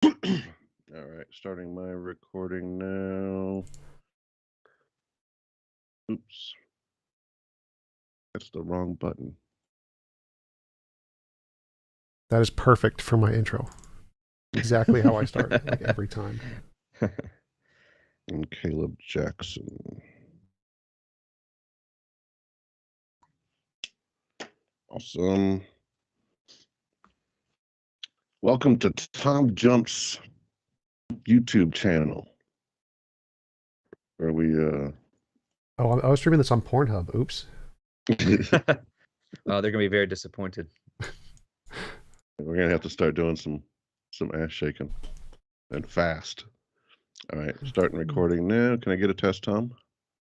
All right, starting my recording now. Oops, that's the wrong button. That is perfect for my intro. Exactly how I start, like every time. And Caleb Jackson. Awesome. Welcome to Tom Jumps YouTube channel, where we Oh, I was streaming this on Pornhub. Oops. Oh, they're gonna be very disappointed. we're gonna have to start doing some ass shaking and fast. All right, starting recording now. Can I get a test, Tom?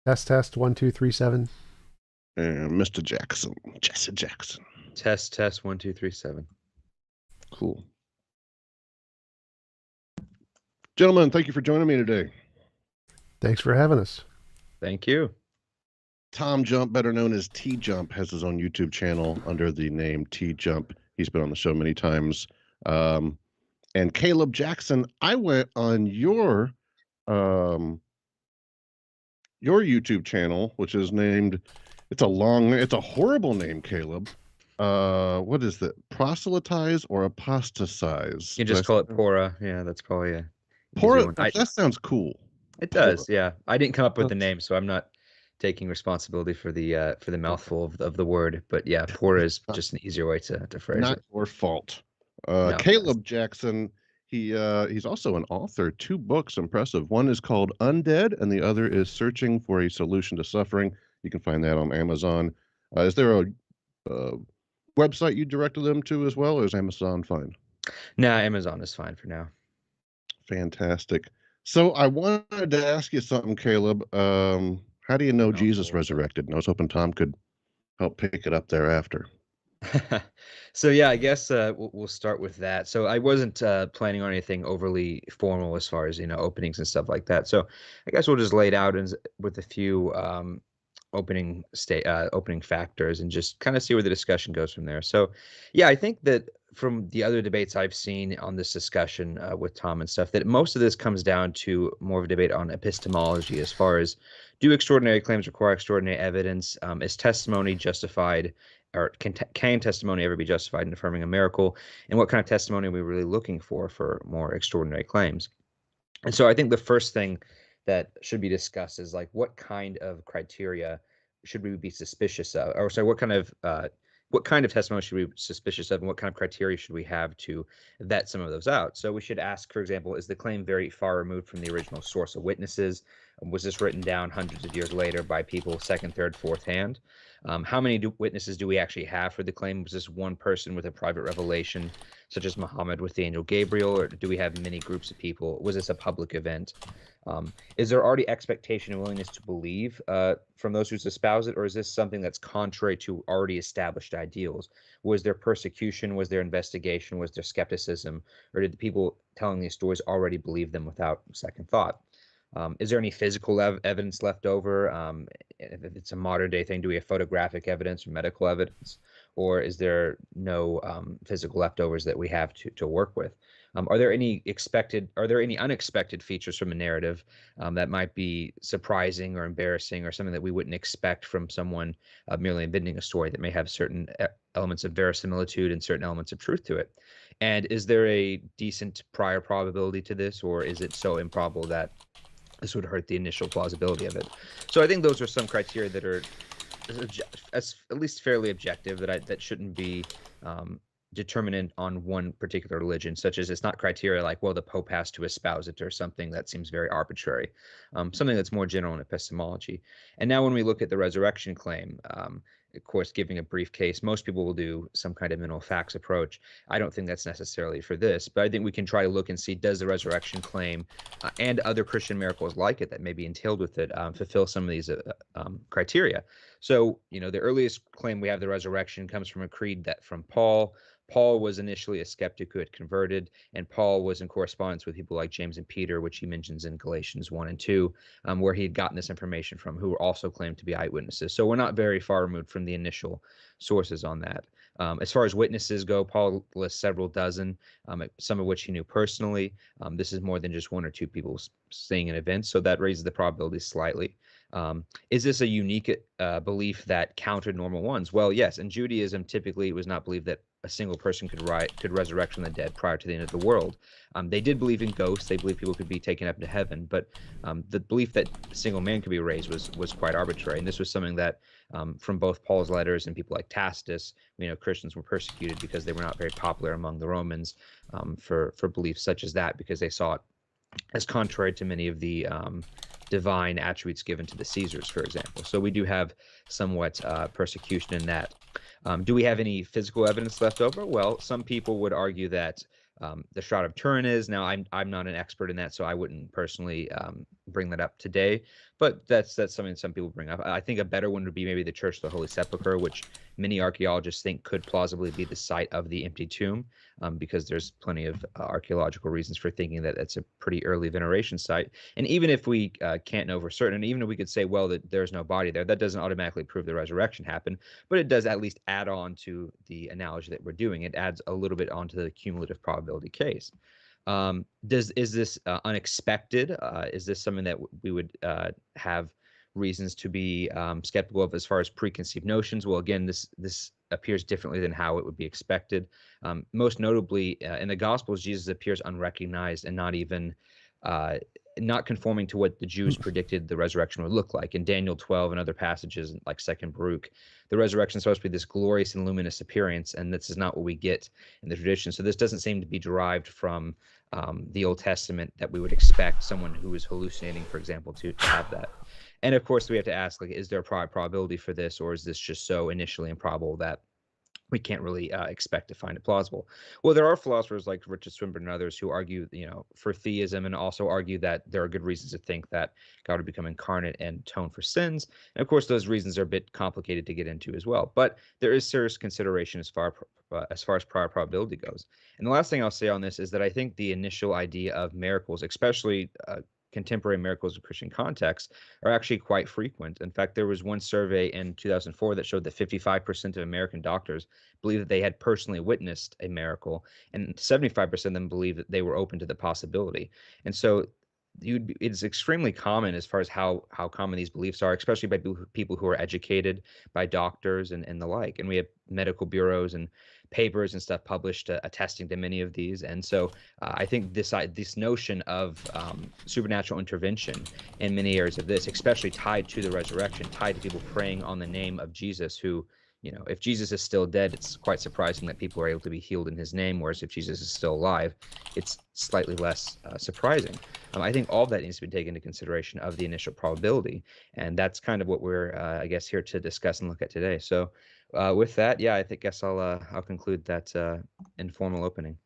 Test 1 2 3 7. And Mr. Jackson, Jesse Jackson. Test 1 2 3 7. Cool. Gentlemen, thank you for joining me today. Thanks for having us. Thank you. Tom Jump, better known as T-Jump, has his own YouTube channel under the name T-Jump. He's been on the show many times. And Caleb Jackson, I went on your YouTube channel, which is named, it's a horrible name, Caleb. What is that? Proselytize or apostatize? You can just call it Pora. Yeah, that's probably a Pora. That sounds cool. It does. Pora. Yeah, I didn't come up with the name, so I'm not taking responsibility for the mouthful of the word. But yeah, Pora is just an easier way to phrase not it. Not your fault. No, Caleb Jackson. He's also an author. 2 books, impressive. One is called Undead, and the other is Searching for a Solution to Suffering. You can find that on Amazon. Is there a website you directed them to as well, or is Amazon fine? No, Amazon is fine for now. Fantastic. So I wanted to ask you something, Caleb. How do you know Jesus resurrected? And I was hoping Tom could help pick it up thereafter. So yeah, I guess we'll start with that. So I wasn't planning on anything overly formal as far as openings and stuff like that. So I guess we'll just lay it out with a few opening factors and just kind of see where the discussion goes from there. So yeah, I think that from the other debates I've seen on this discussion with Tom and stuff, that most of this comes down to more of a debate on epistemology, as far as, do extraordinary claims require extraordinary evidence? Is testimony justified, or can testimony ever be justified in affirming a miracle? And what kind of testimony are we really looking for more extraordinary claims? And so I think the first thing that should be discussed is, like, what kind of criteria should we be suspicious of, or sorry, what kind of testimony should we be suspicious of, and what kind of criteria should we have to vet some of those out? So we should ask, for example, is the claim very far removed from the original source of witnesses? Was this written down hundreds of years later by people second, third, fourth hand? How many witnesses do we actually have for the claim? Was this one person with a private revelation, such as Muhammad with the angel Gabriel, or do we have many groups of people? Was this a public event? Is there already expectation and willingness to believe from those who espouse it, or is this something that's contrary to already established ideals? Was there persecution? Was there investigation? Was there skepticism? Or did the people telling these stories already believe them without second thought? Is there any physical evidence left over? If it's a modern day thing, do we have photographic evidence or medical evidence? Or is there no physical leftovers that we have to work with? Are there any unexpected features from a narrative that might be surprising or embarrassing, or something that we wouldn't expect from someone merely inventing a story that may have certain elements of verisimilitude and certain elements of truth to it? And is there a decent prior probability to this, or is it so improbable that this would hurt the initial plausibility of it? So I think those are some criteria that are at least fairly objective, that shouldn't be determinant on one particular religion, such as, it's not criteria like, well, the Pope has to espouse it, or something that seems very arbitrary. Something that's more general in epistemology. And now when we look at the resurrection claim, of course, giving a brief case, most people will do some kind of minimal facts approach. I don't think that's necessarily for this, but I think we can try to look and see, does the resurrection claim and other Christian miracles like it that may be entailed with it fulfill some of these criteria? So, the earliest claim we have, the resurrection, comes from a creed that from Paul. Paul was initially a skeptic who had converted, and Paul was in correspondence with people like James and Peter, which he mentions in Galatians 1 and 2, where he had gotten this information from, who were also claimed to be eyewitnesses. So we're not very far removed from the initial sources on that. As far as witnesses go, Paul lists several dozen, some of which he knew personally. This is more than just one or two people seeing an event, so that raises the probability slightly. Is this a unique belief that countered normal ones? Well, yes. In Judaism, typically it was not believed that a single person could resurrect from the dead prior to the end of the world. They did believe in ghosts. They believed people could be taken up to heaven, but the belief that a single man could be raised was quite arbitrary. And this was something that from both Paul's letters and people like Tacitus, Christians were persecuted because they were not very popular among the Romans for beliefs such as that, because they saw it as contrary to many of the divine attributes given to the Caesars, for example. So we do have somewhat persecution in that. Do we have any physical evidence left over? Well, some people would argue that the Shroud of Turin is. Now, I'm not an expert in that, so I wouldn't personally bring that up today. But that's something some people bring up. I think a better one would be maybe the Church of the Holy Sepulchre, which many archaeologists think could plausibly be the site of the empty tomb, because there's plenty of archaeological reasons for thinking that it's a pretty early veneration site. And even if we can't know for certain, and even if we could say, well, that there's no body there, that doesn't automatically prove the resurrection happened, but it does at least add on to the analogy that we're doing. It adds a little bit onto the cumulative probability case. Is this unexpected? Is this something that we would have reasons to be skeptical of as far as preconceived notions? Well, again, this appears differently than how it would be expected. Most notably, in the Gospels, Jesus appears unrecognized and not even not conforming to what the Jews predicted the resurrection would look like. In Daniel 12 and other passages like 2nd Baruch, the resurrection is supposed to be this glorious and luminous appearance, and this is not what we get in the tradition. So this doesn't seem to be derived from the Old Testament, that we would expect someone who is hallucinating, for example, to have that. And of course, we have to ask, like, is there a probability for this, or is this just so initially improbable that we can't really expect to find it plausible? Well, there are philosophers like Richard Swinburne and others who argue, for theism, and also argue that there are good reasons to think that God would become incarnate and atone for sins. And of course, those reasons are a bit complicated to get into as well. But there is serious consideration as far as prior probability goes. And the last thing I'll say on this is that I think the initial idea of miracles, especially contemporary miracles in Christian context, are actually quite frequent. In fact, there was one survey in 2004 that showed that 55% of American doctors believe that they had personally witnessed a miracle, and 75% of them believe that they were open to the possibility. And so it's extremely common as far as how common these beliefs are, especially by people who are educated, by doctors and the like. And we have medical bureaus and papers and stuff published attesting to many of these. And so I think this notion of supernatural intervention in many areas of this, especially tied to the resurrection, tied to people praying on the name of Jesus, who, if Jesus is still dead, it's quite surprising that people are able to be healed in his name, whereas if Jesus is still alive, it's slightly less surprising. I think all of that needs to be taken into consideration of the initial probability, and that's kind of what we're, I guess, here to discuss and look at today. So with that, yeah, guess I'll conclude that informal opening.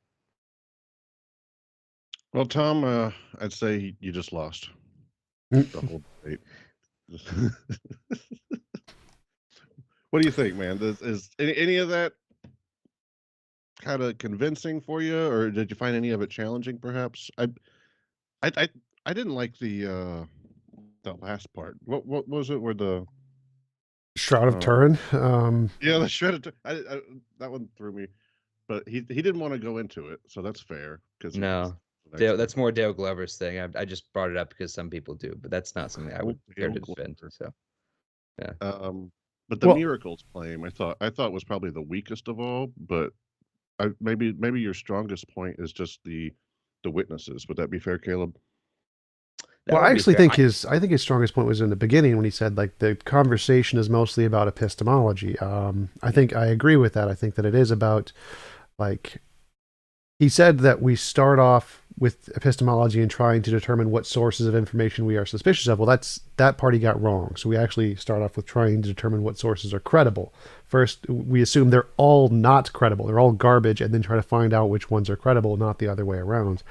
Well, Tom, I'd say you just lost the whole debate. What do you think, man? Is any of that kind of convincing for you, or did you find any of it challenging? Perhaps I didn't like the last part. What was it? Where the Shroud of Turin. Yeah, the Shroud of Turin. That one threw me, but he didn't want to go into it, so that's fair. Because no, that's more Dale Glover's thing. I just brought it up because some people do, but that's not something I would care to defend. So yeah. But the miracles claim, I thought was probably the weakest of all. But maybe your strongest point is just the witnesses. Would that be fair, Caleb? Well, I actually think his strongest point was in the beginning when he said, like, the conversation is mostly about epistemology. I think I agree with that. I think that it is about, like, he said that we start off with epistemology and trying to determine what sources of information we are suspicious of. Well, that part he got wrong. So we actually start off with trying to determine what sources are credible. First, we assume they're all not credible. They're all garbage, and then try to find out which ones are credible, not the other way around.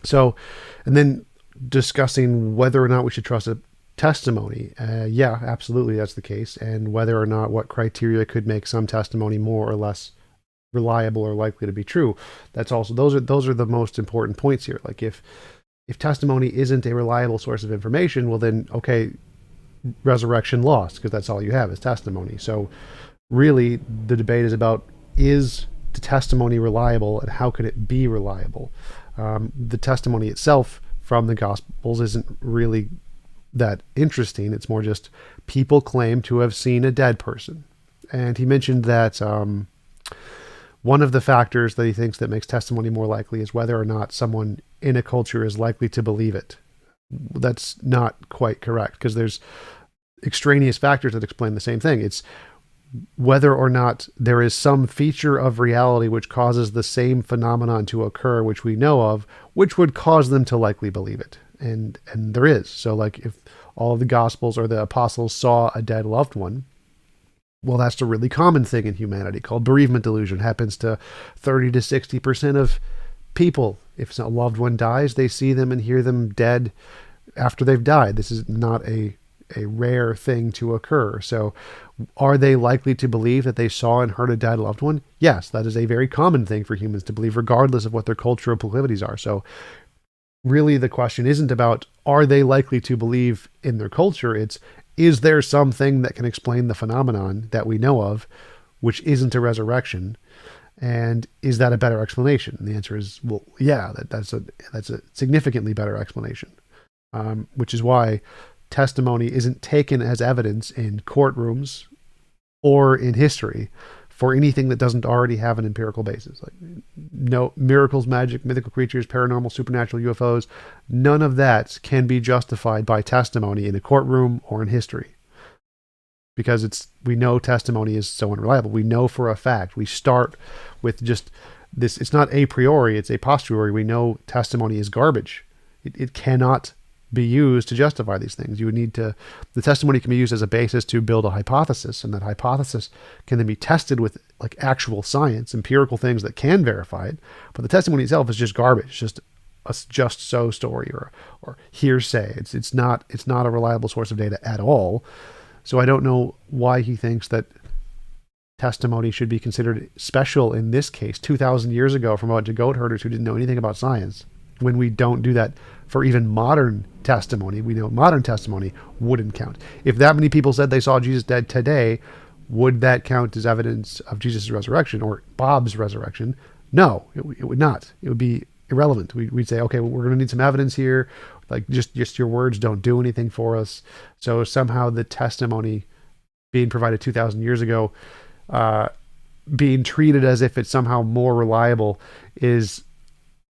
So, and then discussing whether or not we should trust a testimony. Yeah, absolutely, that's the case. And whether or not what criteria could make some testimony more or less reliable or likely to be true. That's also, those are the most important points here. Like, if testimony isn't a reliable source of information, well then, okay, resurrection lost, because that's all you have is testimony. So really the debate is about, is the testimony reliable and how can it be reliable? The testimony itself from the Gospels isn't really that interesting. It's more just people claim to have seen a dead person. And he mentioned that one of the factors that he thinks that makes testimony more likely is whether or not someone in a culture is likely to believe it. That's not quite correct, because there's extraneous factors that explain the same thing. It's whether or not there is some feature of reality which causes the same phenomenon to occur, which we know of, which would cause them to likely believe it. And there is. So like if all of the Gospels or the apostles saw a dead loved one, well, that's a really common thing in humanity called bereavement delusion. It happens to 30 to 60% of people. If a loved one dies, they see them and hear them dead after they've died. This is not a rare thing to occur. So are they likely to believe that they saw and heard a dead loved one? Yes, that is a very common thing for humans to believe, regardless of what their cultural proclivities are. So really the question isn't about, are they likely to believe in their culture? It's, is there something that can explain the phenomenon that we know of, which isn't a resurrection? And is that a better explanation? And the answer is, well, yeah, that's a significantly better explanation. Which is why testimony isn't taken as evidence in courtrooms or in history for anything that doesn't already have an empirical basis. Like no miracles, magic, mythical creatures, paranormal, supernatural, UFOs, none of that can be justified by testimony in a courtroom or in history. Because we know testimony is so unreliable. We know for a fact. We start with just this. It's not a priori, it's a posteriori. We know testimony is garbage. It cannot be used to justify these things. You would need to, the testimony can be used as a basis to build a hypothesis, and that hypothesis can then be tested with like actual science, empirical things that can verify it. But the testimony itself is just garbage, just a just so story or hearsay. It's not a reliable source of data at all. So I don't know why he thinks that testimony should be considered special in this case, 2,000 years ago, from a bunch of goat herders who didn't know anything about science, when we don't do that for even modern testimony. We know modern testimony wouldn't count. If that many people said they saw Jesus dead today, would that count as evidence of Jesus' resurrection or Bob's resurrection? No, it would not. It would be irrelevant. We'd say, okay, well, we're going to need some evidence here. Like just your words don't do anything for us. So somehow the testimony being provided 2,000 years ago, being treated as if it's somehow more reliable, is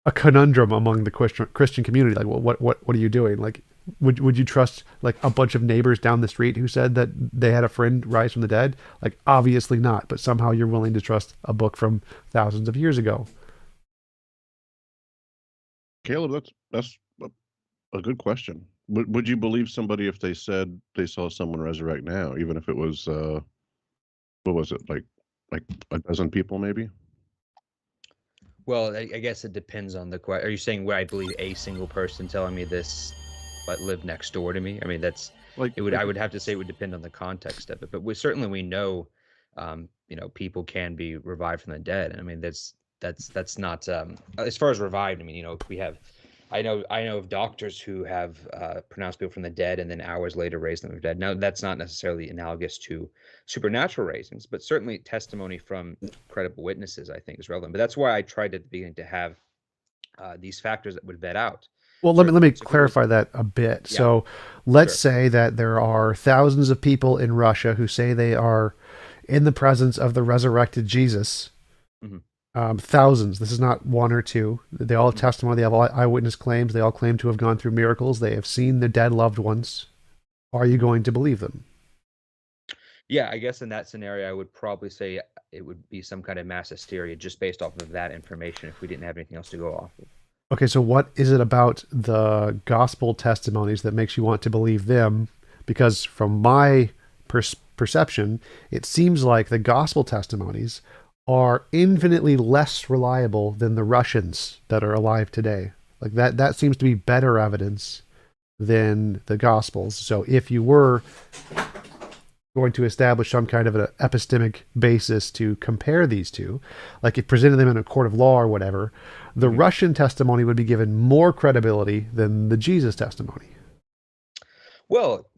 a conundrum among the Christian community. Like, well, what are you doing? Like, would you trust like a bunch of neighbors down the street who said that they had a friend rise from the dead? Like, obviously not. But somehow you're willing to trust a book from thousands of years ago. Caleb, that's a good question. Would you believe somebody if they said they saw someone resurrect now, even if it was what was it, like a dozen people maybe? Well, I guess it depends on the question. Are you saying would I believe a single person telling me this, but lived next door to me? I mean, that's Like it would. I would have to say it would depend on the context of it. But we know, people can be revived from the dead. I mean, that's not as far as revived. I mean, we have. I know of doctors who have pronounced people from the dead and then hours later raised them from the dead. Now, that's not necessarily analogous to supernatural raisings, but certainly testimony from credible witnesses, I think, is relevant. But that's why I tried at the beginning to have these factors that would vet out. Well, let me clarify that a bit. Yeah. So let's say that there are thousands of people in Russia who say they are in the presence of the resurrected Jesus. Mm-hmm. Thousands. This is not one or two. They all have testimony. They have eyewitness claims. They all claim to have gone through miracles. They have seen their dead loved ones. Are you going to believe them? Yeah, I guess in that scenario, I would probably say it would be some kind of mass hysteria just based off of that information if we didn't have anything else to go off of. Okay, so what is it about the gospel testimonies that makes you want to believe them? Because from my perception, it seems like the gospel testimonies are infinitely less reliable than the Russians that are alive today. Like that seems to be better evidence than the Gospels. So if you were going to establish some kind of an epistemic basis to compare these two, like if presented them in a court of law or whatever, the Russian testimony would be given more credibility than the Jesus testimony. Well,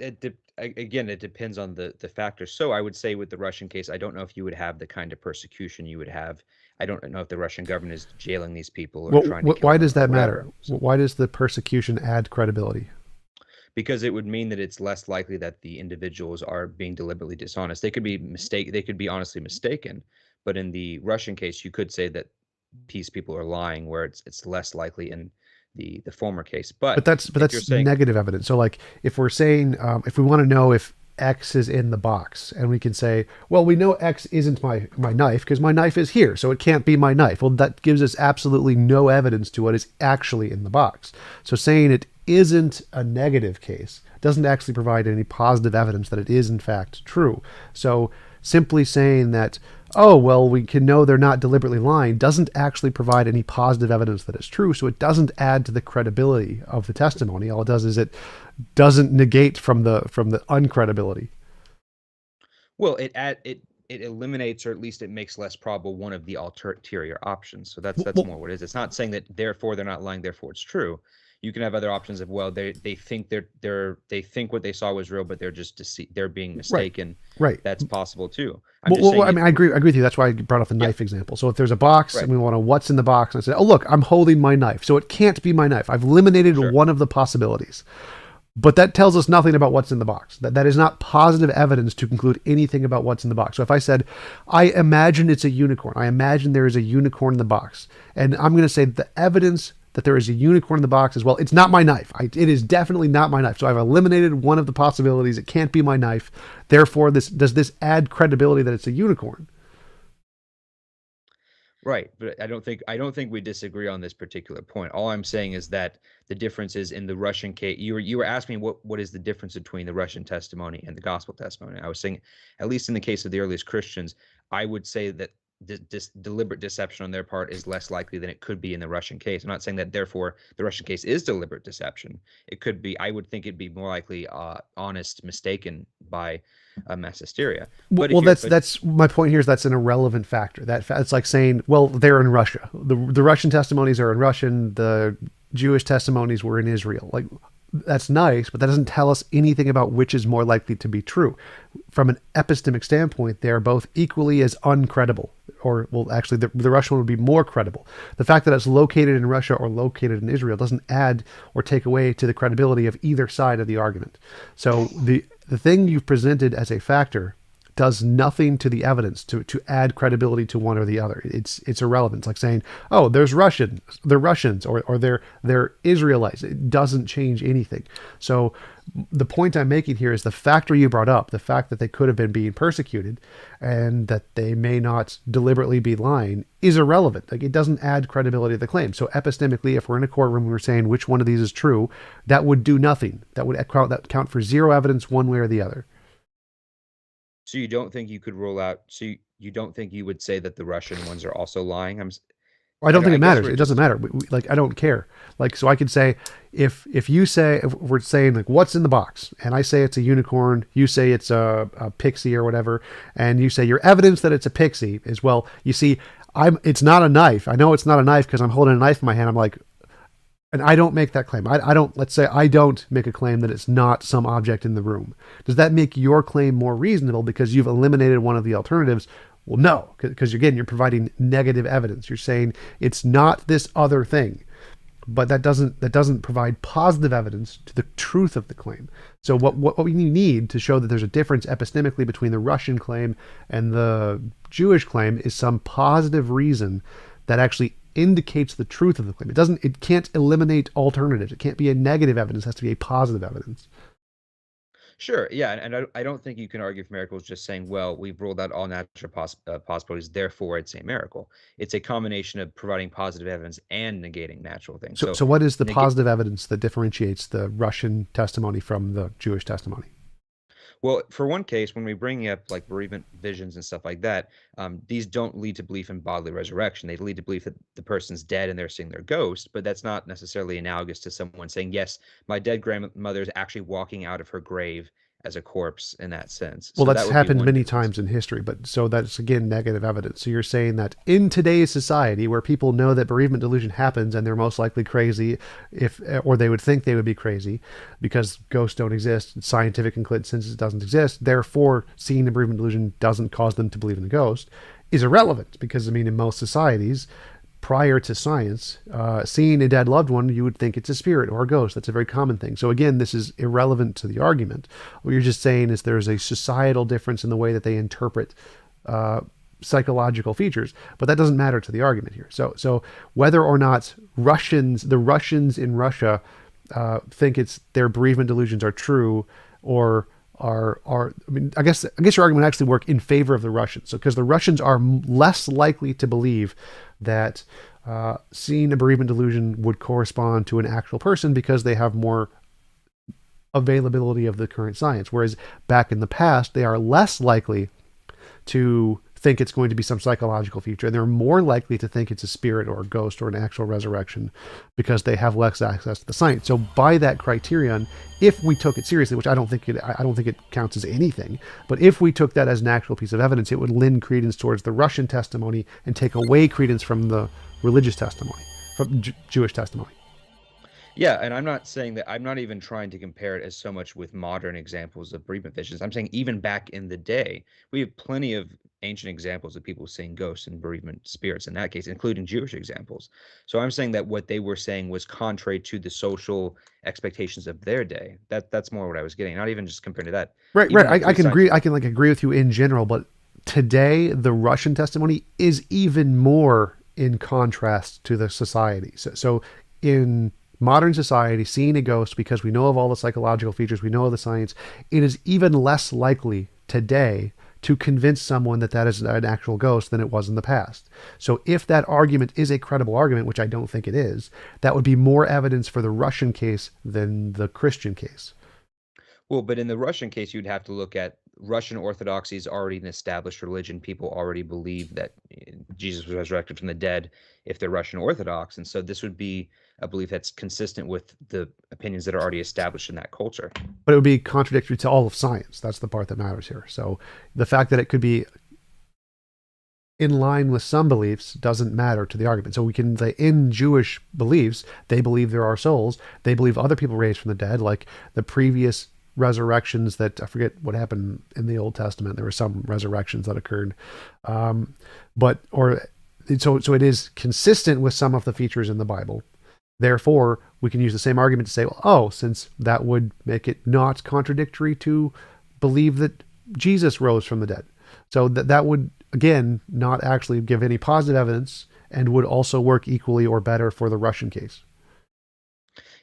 again, it depends on the factors. So I would say with the Russian case, I don't know if you would have the kind of persecution you would have. I don't know if the Russian government is jailing these people or trying to kill Why them does or that matter? whatever. So, Why does the persecution add credibility? because it would mean that it's less likely that the individuals are being deliberately dishonest. They could be honestly mistaken, but in the Russian case, you could say that these people are lying, where it's less likely in the former case. But But if you're that's saying, negative evidence. So like if we're saying if we want to know if X is in the box, and we can say, well, we know X isn't my knife because my knife is here, so it can't be my knife. Well, that gives us absolutely no evidence to what is actually in the box. So saying it isn't a negative case doesn't actually provide any positive evidence that it is in fact true. So simply saying that, oh, well, we can know they're not deliberately lying doesn't actually provide any positive evidence that it's true. So it doesn't add to the credibility of the testimony. All it does is it doesn't negate from the uncredibility. well, it eliminates, or at least it makes less probable, one of the ulterior options. So that's Well, more what it is. It's not saying that therefore they're not lying, therefore it's true. You can have other options of, well, they think they think what they saw was real, but they're being right, mistaken. right. That's possible too. I'm just Well, saying I mean, I agree with you. That's why I brought up the yeah, knife example. So if there's a box right, and we want to know what's in the box, and I say, oh, look, I'm holding my knife. So it can't be my knife. I've eliminated sure. one of the possibilities. But that tells us nothing about what's in the box. That is not positive evidence to conclude anything about what's in the box. So if I said, I imagine it's a unicorn, I imagine there is a unicorn in the box, and I'm going to say the evidence that there is a unicorn in the box as well, it's not my knife. It is definitely not my knife. So I've eliminated one of the possibilities. It can't be my knife. Therefore, does this add credibility that it's a unicorn? Right, but I don't think we disagree on this particular point. All I'm saying is that the difference is in the Russian case. You were asking me what is the difference between the Russian testimony and the gospel testimony. I was saying, at least in the case of the earliest Christians, I would say that this deliberate deception on their part is less likely than it could be in the Russian case. I'm not saying that therefore the Russian case is deliberate deception. It could be. I would think it'd be more likely honest mistaken by mass hysteria. But if Well, you're but that's my point here. Is that's an irrelevant factor. It's like saying, well, they're in Russia. The Russian testimonies are in Russian. The Jewish testimonies were in Israel. Like that's nice, but that doesn't tell us anything about which is more likely to be true. From an epistemic standpoint, they are both equally as uncredible. Or, well, actually, the Russian one would be more credible. The fact that it's located in Russia or located in Israel doesn't add or take away to the credibility of either side of the argument. So the thing you've presented as a factor does nothing to the evidence to add credibility to one or the other. It's irrelevant. It's like saying, oh, they're Russians, or they're Israelites. It doesn't change anything. So the point I'm making here is the factor you brought up, the fact that they could have been being persecuted and that they may not deliberately be lying, is irrelevant. Like it doesn't add credibility to the claim. So epistemically, if we're in a courtroom and we're saying which one of these is true, that would do nothing. That would count for zero evidence one way or the other. So you don't think you could rule out, so you don't think you would say that the Russian ones are also lying? I don't think I it guess matters. we're It doesn't just matter. Like I don't care. Like so, I could say if you say if we're saying like what's in the box, and I say it's a unicorn, you say it's a pixie or whatever, and you say your evidence that it's a pixie is well. You see, it's not a knife. I know it's not a knife because I'm holding a knife in my hand. I'm like, and I don't make that claim. I don't. Let's say I don't make a claim that it's not some object in the room. Does that make your claim more reasonable because you've eliminated one of the alternatives? Well, no, because again, you're providing negative evidence. You're saying it's not this other thing, but that doesn't provide positive evidence to the truth of the claim. So what we need to show that there's a difference epistemically between the Russian claim and the Jewish claim is some positive reason that actually indicates the truth of the claim. It can't eliminate alternatives. It can't be a negative evidence. It has to be a positive evidence. sure, yeah, and I don't think you can argue for miracles just saying, well, we've ruled out all natural possibilities, therefore it's a miracle. It's a combination of providing positive evidence and negating natural things. So So what is the negate positive evidence that differentiates the Russian testimony from the Jewish testimony? Well, for one case, when we bring up like bereavement visions and stuff like that, these don't lead to belief in bodily resurrection. They lead to belief that the person's dead and they're seeing their ghost, but that's not necessarily analogous to someone saying, yes, my dead grandmother is actually walking out of her grave as a corpse in that sense. Well, So that that's would be happened one many difference. times in history, but so that's again negative evidence. So you're saying that in today's society, where people know that bereavement delusion happens and they're most likely crazy, if or they would think they would be crazy because ghosts don't exist, scientific consensus doesn't exist. Therefore, seeing a bereavement delusion doesn't cause them to believe in a ghost is irrelevant because I mean, in most societies, prior to science, seeing a dead loved one, you would think it's a spirit or a ghost. That's a very common thing. So again, this is irrelevant to the argument. What you're just saying is there's a societal difference in the way that they interpret psychological features, but that doesn't matter to the argument here. So whether or not the Russians in Russia think it's their bereavement delusions are true or are I mean I guess your argument would actually work in favor of the Russians. So because the Russians are less likely to believe that seeing a bereavement delusion would correspond to an actual person because they have more availability of the current science, whereas back in the past they are less likely to think it's going to be some psychological feature, and they're more likely to think it's a spirit or a ghost or an actual resurrection because they have less access to the science. So by that criterion, if we took it seriously, which I don't think it counts as anything, but if we took that as an actual piece of evidence, it would lend credence towards the Russian testimony and take away credence from the religious testimony, from Jewish testimony. Yeah, and I'm not saying that. I'm not even trying to compare it as so much with modern examples of bereavement visions. I'm saying even back in the day, we have plenty of ancient examples of people seeing ghosts and bereavement spirits in that case, including Jewish examples. So I'm saying that what they were saying was contrary to the social expectations of their day. That's more what I was getting. Not even just comparing to that. Right, Even right. like I can agree. pre-science. I can like agree with you in general, but today the Russian testimony is even more in contrast to the society. So in modern society, seeing a ghost, because we know of all the psychological features, we know of the science, it is even less likely today to convince someone that that is an actual ghost than it was in the past. So if that argument is a credible argument, which I don't think it is, that would be more evidence for the Russian case than the Christian case. Well, but in the Russian case, you'd have to look at Russian Orthodoxy is already an established religion. People already believe that Jesus was resurrected from the dead if they're Russian Orthodox. And so this would be a belief that's consistent with the opinions that are already established in that culture. But it would be contradictory to all of science. That's the part that matters here. So the fact that it could be in line with some beliefs doesn't matter to the argument. So we can say in Jewish beliefs, they believe there are souls. They believe other people raised from the dead, like the previous resurrections that I forget what happened in the Old Testament. There were some resurrections that occurred, so it is consistent with some of the features in the Bible. Therefore, we can use the same argument to say, well, oh, since that would make it not contradictory to believe that Jesus rose from the dead. So that would, again, not actually give any positive evidence and would also work equally or better for the Russian case.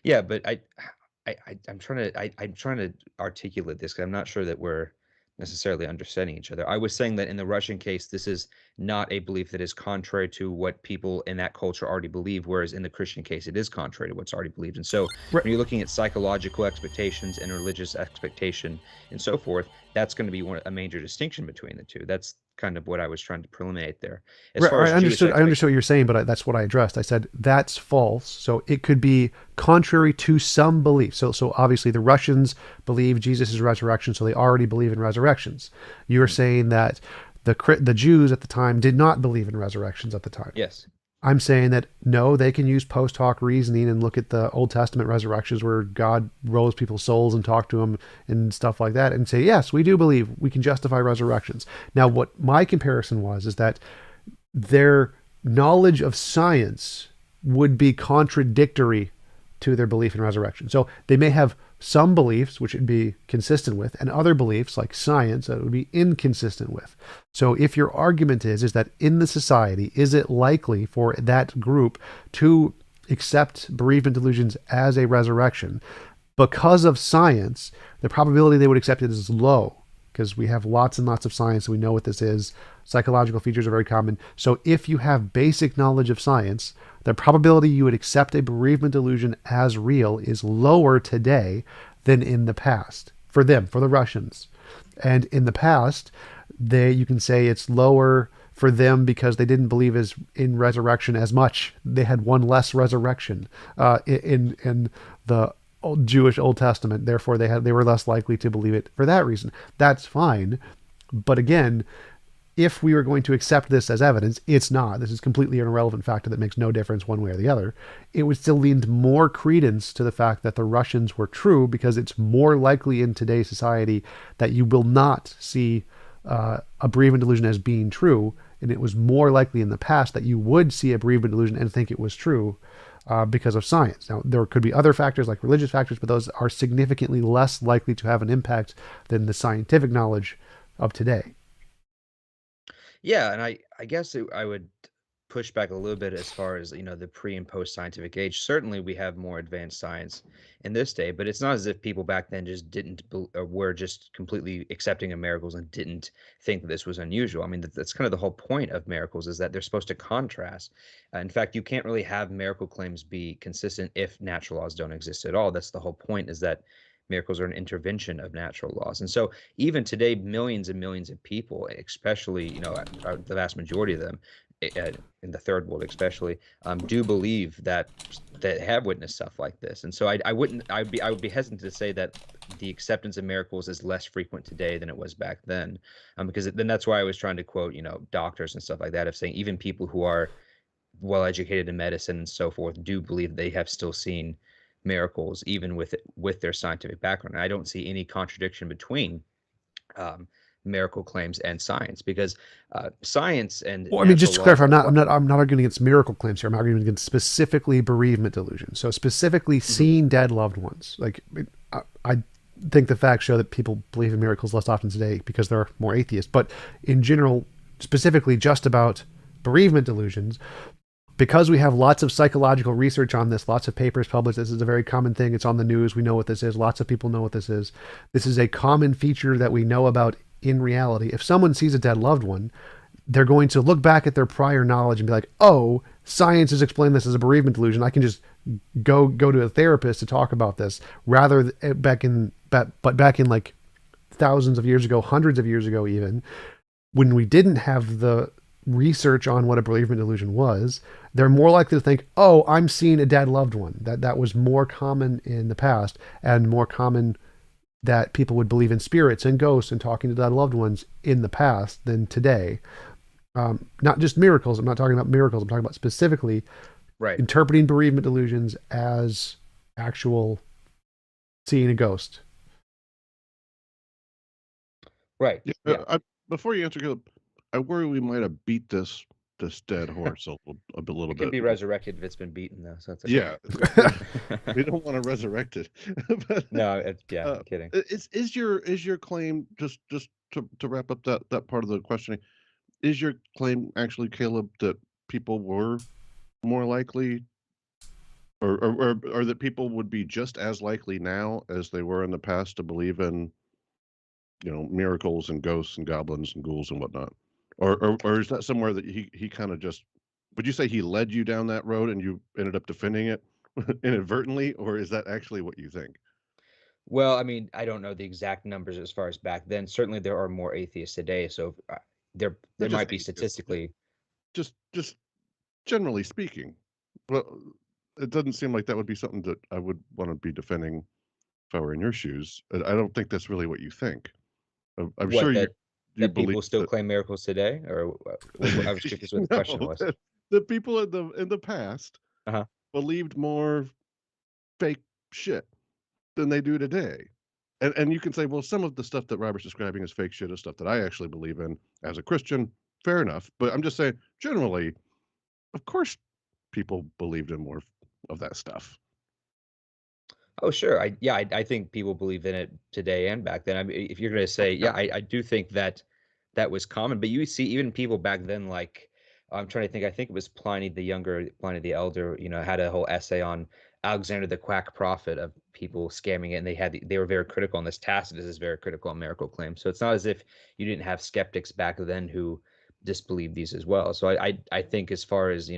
Yeah, but I'm trying to articulate this because I'm not sure that we're necessarily understanding each other. I was saying that in the Russian case, this is not a belief that is contrary to what people in that culture already believe, whereas in the Christian case, it is contrary to what's already believed. And so Right. when you're looking at psychological expectations and religious expectation and so forth, that's going to be a major distinction between the two. That's kind of what I was trying to preliminate there. As Right, far as I understood. I understood what you're saying, but that's what I addressed. I said that's false. So it could be contrary to some belief. So obviously the Russians believe Jesus is resurrection, so they already believe in resurrections. You're saying that the Jews at the time did not believe in resurrections at the time. Yes. I'm saying that no, they can use post hoc reasoning and look at the Old Testament resurrections where God rose people's souls and talked to them and stuff like that and say, yes, we do believe we can justify resurrections. Now, what my comparison was is that their knowledge of science would be contradictory to their belief in resurrection. So they may have some beliefs which would be consistent with, and other beliefs like science that would be inconsistent with. So if your argument is that in the society, is it likely for that group to accept bereavement delusions as a resurrection? Because of science, the probability they would accept it is low, because we have lots and lots of science and we know what this is. Psychological features are very common. So if you have basic knowledge of science, the probability you would accept a bereavement delusion as real is lower today than in the past for them, for the Russians. And in the past, you can say it's lower for them because they didn't believe in resurrection as much. They had one less resurrection in the old Jewish Old Testament. Therefore, they were less likely to believe it for that reason. That's fine. But again, if we were going to accept this as evidence, it's not. This is completely an irrelevant factor that makes no difference one way or the other. It would still lend more credence to the fact that the Russians were true, because it's more likely in today's society that you will not see a bereavement delusion as being true. And it was more likely in the past that you would see a bereavement delusion and think it was true because of science. Now, there could be other factors like religious factors, but those are significantly less likely to have an impact than the scientific knowledge of today. Yeah, and I guess I would push back a little bit as far as, the pre and post scientific age. Certainly, we have more advanced science in this day, but it's not as if people back then just didn't or were just completely accepting of miracles and didn't think that this was unusual. I mean, that's kind of the whole point of miracles, is that they're supposed to contrast. In fact, you can't really have miracle claims be consistent if natural laws don't exist at all. That's the whole point, is that miracles are an intervention of natural laws. And so even today, millions and millions of people, especially, the vast majority of them, in the third world especially, do believe that have witnessed stuff like this. And so I would be hesitant to say that the acceptance of miracles is less frequent today than it was back then, because then that's why I was trying to quote, doctors and stuff like that, of saying even people who are well educated in medicine and so forth do believe they have still seen miracles, even with their scientific background. And I don't see any contradiction between miracle claims and science, because science and Well, I mean, just natural to laws clarify, are what. I'm not arguing against miracle claims here. I'm arguing against specifically bereavement delusion. So specifically Mhm. seeing dead loved ones. Like, I think the facts show that people believe in miracles less often today because there are more atheists. But in general, specifically just about bereavement delusions, because we have lots of psychological research on this, lots of papers published. This is a very common thing. It's on the news. We know what this is. Lots of people know what this is. This is a common feature that we know about in reality. If someone sees a dead loved one, they're going to look back at their prior knowledge and be like, "Oh, science has explained this as a bereavement delusion. I can just go to a therapist to talk about this." Rather, back in like thousands of years ago, hundreds of years ago, even when we didn't have the research on what a bereavement delusion was, they're more likely to think, "Oh, I'm seeing a dead loved one." That was more common in the past, and more common that people would believe in spirits and ghosts and talking to dead loved ones in the past than today. Not just miracles. I'm not talking about miracles. I'm talking about specifically Right. interpreting bereavement delusions as actual seeing a ghost. Right. Yeah, Yeah. before you answer, Caleb, I worry we might have beat this dead horse a little It can bit. be resurrected if it's been beaten, though, so it's Yeah, okay. we don't want to resurrect it. But No, yeah, uh, I'm kidding. is your claim, just to wrap up that part of the questioning? Is your claim actually, Caleb, that people were more likely, or that people would be just as likely now as they were in the past to believe in, miracles and ghosts and goblins and ghouls and whatnot? Or is that somewhere that he kind of just, would you say he led you down that road and you ended up defending it inadvertently, or is that actually what you think? Well, I mean, I don't know the exact numbers as far as back then. Certainly, there are more atheists today, so there Not just might be atheists, statistically. just generally speaking. Well, it doesn't seem like that would be something that I would want to be defending if I were in your shoes. I don't think that's really what you think. I'm sure What, you that believe people still that. claim miracles today, or I was curious what the question No, was. the people in the past Uh-huh. believed more fake shit than they do today. And you can say, well, some of the stuff that Robert's describing as fake shit is stuff that I actually believe in as a Christian. Fair enough. But I'm just saying, generally, of course, people believed in more of that stuff. Oh, sure. I think people believe in it today and back then. I mean, if you're going to say, Yeah. yeah, I do think that that was common, but you see even people back then, like, I'm trying to think, I think it was Pliny the Younger, Pliny the Elder, had a whole essay on Alexander the Quack Prophet, of people scamming it. And they were very critical on this. Tacitus is very critical on miracle claims. So it's not as if you didn't have skeptics back then who disbelieved these as well. So I think as far as,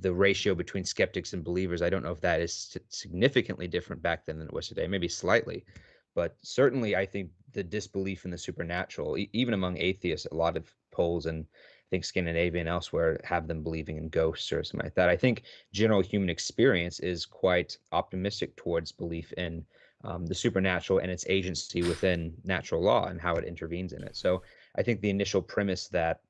the ratio between skeptics and believers, I don't know if that is significantly different back then than it was today, maybe slightly. But certainly, I think the disbelief in the supernatural, even among atheists, a lot of polls and think Scandinavia and elsewhere have them believing in ghosts or something like that. I think general human experience is quite optimistic towards belief in the supernatural and its agency within natural law and how it intervenes in it. So I think the initial premise that